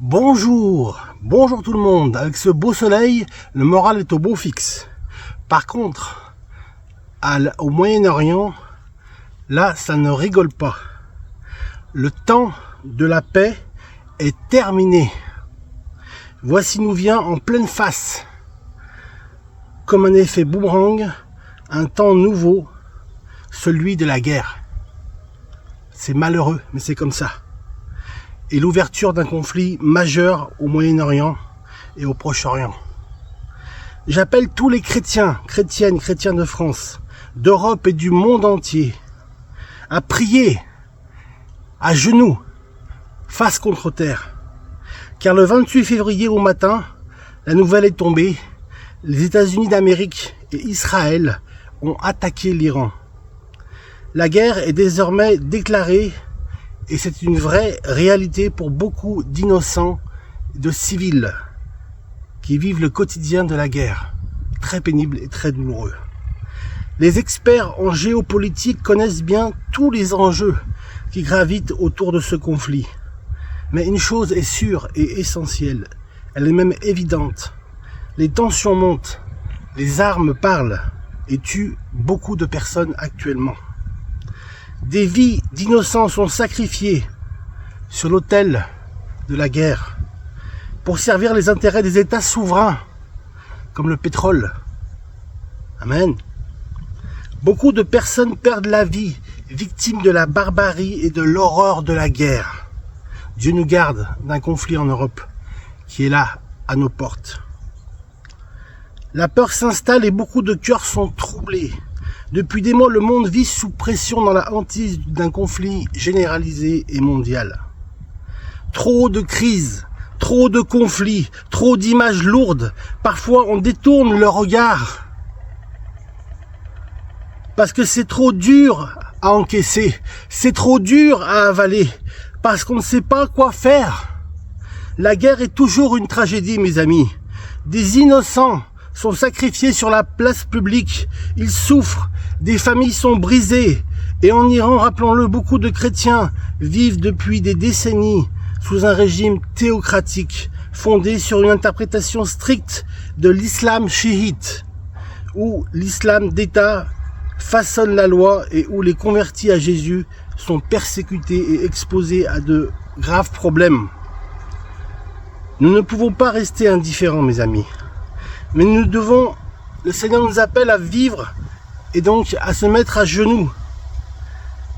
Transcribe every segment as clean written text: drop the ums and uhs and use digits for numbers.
Bonjour tout le monde. Avec ce beau soleil, le moral est au beau fixe. Par contre, au Moyen-Orient, là, ça ne rigole pas. Le temps de la paix est terminé. Voici nous vient en pleine face, comme un effet boomerang, un temps nouveau, celui de la guerre. C'est malheureux, mais c'est comme ça. Et l'ouverture d'un conflit majeur au Moyen-Orient et au Proche-Orient. J'appelle tous les chrétiens de France, d'Europe et du monde entier, à prier à genoux, face contre terre. Car le 28 février au matin, la nouvelle est tombée, les États-Unis d'Amérique et Israël ont attaqué l'Iran. La guerre est désormais déclarée. Et c'est une vraie réalité pour beaucoup d'innocents, de civils, qui vivent le quotidien de la guerre, très pénible et très douloureux. Les experts en géopolitique connaissent bien tous les enjeux qui gravitent autour de ce conflit. Mais une chose est sûre et essentielle, elle est même évidente. Les tensions montent, les armes parlent et tuent beaucoup de personnes actuellement. Des vies d'innocents sont sacrifiées sur l'autel de la guerre pour servir les intérêts des États souverains, comme le pétrole. Amen. Beaucoup de personnes perdent la vie, victimes de la barbarie et de l'horreur de la guerre. Dieu nous garde d'un conflit en Europe qui est là, à nos portes. La peur s'installe et beaucoup de cœurs sont troublés. Depuis des mois, le monde vit sous pression dans la hantise d'un conflit généralisé et mondial. Trop de crises, trop de conflits, trop d'images lourdes. Parfois, on détourne le regard. Parce que c'est trop dur à encaisser, c'est trop dur à avaler, parce qu'on ne sait pas quoi faire. La guerre est toujours une tragédie, mes amis. Des innocents sont sacrifiés sur la place publique, ils souffrent, des familles sont brisées, et en Iran, rappelons-le, beaucoup de chrétiens vivent depuis des décennies sous un régime théocratique, fondé sur une interprétation stricte de l'islam chiite, où l'islam d'État façonne la loi et où les convertis à Jésus sont persécutés et exposés à de graves problèmes. Nous ne pouvons pas rester indifférents, mes amis. Mais le Seigneur nous appelle à vivre et donc à se mettre à genoux.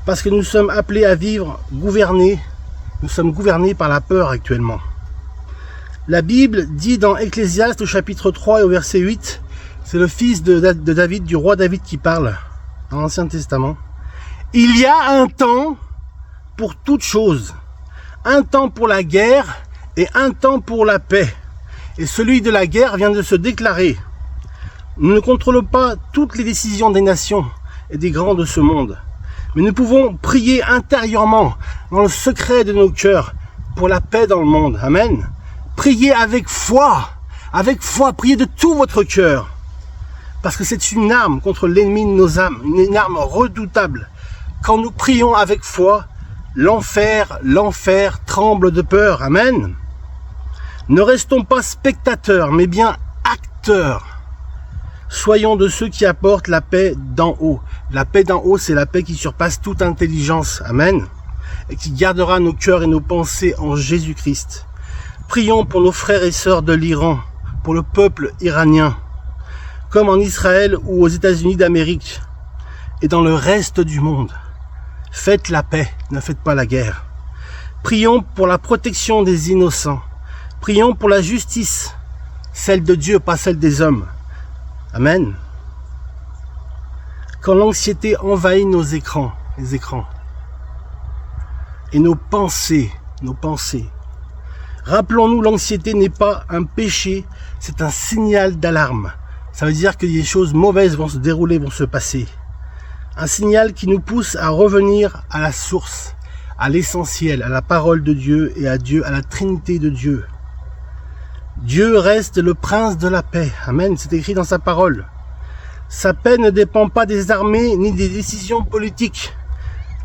Parce que nous sommes appelés à vivre gouvernés. Nous sommes gouvernés par la peur actuellement. La Bible dit dans Ecclésiaste au chapitre 3 et au verset 8, c'est le fils de David, du roi David qui parle dans l'Ancien Testament. Il y a un temps pour toutes choses. Un temps pour la guerre et un temps pour la paix. Et celui de la guerre vient de se déclarer. Nous ne contrôlons pas toutes les décisions des nations et des grands de ce monde. Mais nous pouvons prier intérieurement, dans le secret de nos cœurs, pour la paix dans le monde. Amen. Priez avec foi, priez de tout votre cœur. Parce que c'est une arme contre l'ennemi de nos âmes, une arme redoutable. Quand nous prions avec foi, l'enfer tremble de peur. Amen. Ne restons pas spectateurs, mais bien acteurs. Soyons de ceux qui apportent la paix d'en haut. La paix d'en haut, c'est la paix qui surpasse toute intelligence. Amen. Et qui gardera nos cœurs et nos pensées en Jésus-Christ. Prions pour nos frères et sœurs de l'Iran, pour le peuple iranien, comme en Israël ou aux États-Unis d'Amérique, et dans le reste du monde. Faites la paix, ne faites pas la guerre. Prions pour la protection des innocents. Prions pour la justice, celle de Dieu, pas celle des hommes. Amen. Quand l'anxiété envahit les écrans, et nos pensées, rappelons-nous, l'anxiété n'est pas un péché, c'est un signal d'alarme. Ça veut dire que des choses mauvaises vont se dérouler, vont se passer. Un signal qui nous pousse à revenir à la source, à l'essentiel, à la parole de Dieu et à Dieu, à la Trinité de Dieu. Dieu reste le prince de la paix. Amen, c'est écrit dans sa parole. Sa paix ne dépend pas des armées ni des décisions politiques.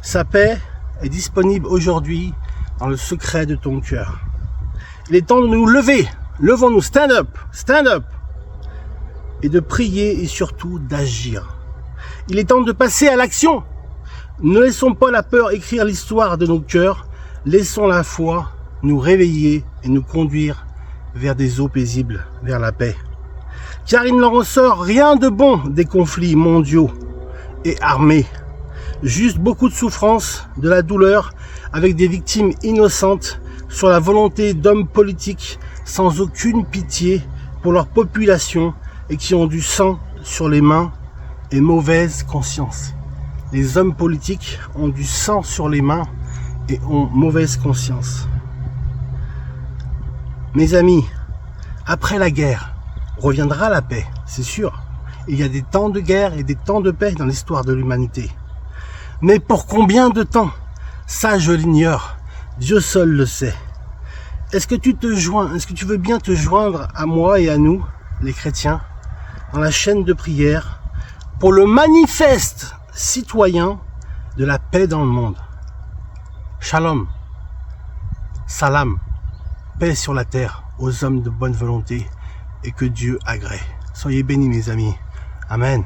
Sa paix est disponible aujourd'hui dans le secret de ton cœur. Il est temps de nous lever. Levons-nous, stand up, et de prier et surtout d'agir. Il est temps de passer à l'action. Ne laissons pas la peur écrire l'histoire de nos cœurs. Laissons la foi nous réveiller et nous conduire vers des eaux paisibles, vers la paix. Car il n'en ressort rien de bon des conflits mondiaux et armés. Juste beaucoup de souffrance, de la douleur, avec des victimes innocentes sur la volonté d'hommes politiques sans aucune pitié pour leur population et qui ont du sang sur les mains et mauvaise conscience. Les hommes politiques ont du sang sur les mains et ont mauvaise conscience. Mes amis, après la guerre, reviendra la paix, c'est sûr. Il y a des temps de guerre et des temps de paix dans l'histoire de l'humanité. Mais pour combien de temps? Ça, je l'ignore. Dieu seul le sait. Est-ce que tu veux bien te joindre à moi et à nous, les chrétiens, dans la chaîne de prière, pour le manifeste citoyen de la paix dans le monde? Shalom, salam, paix sur la terre aux hommes de bonne volonté et que Dieu agrée. Soyez bénis mes amis. Amen.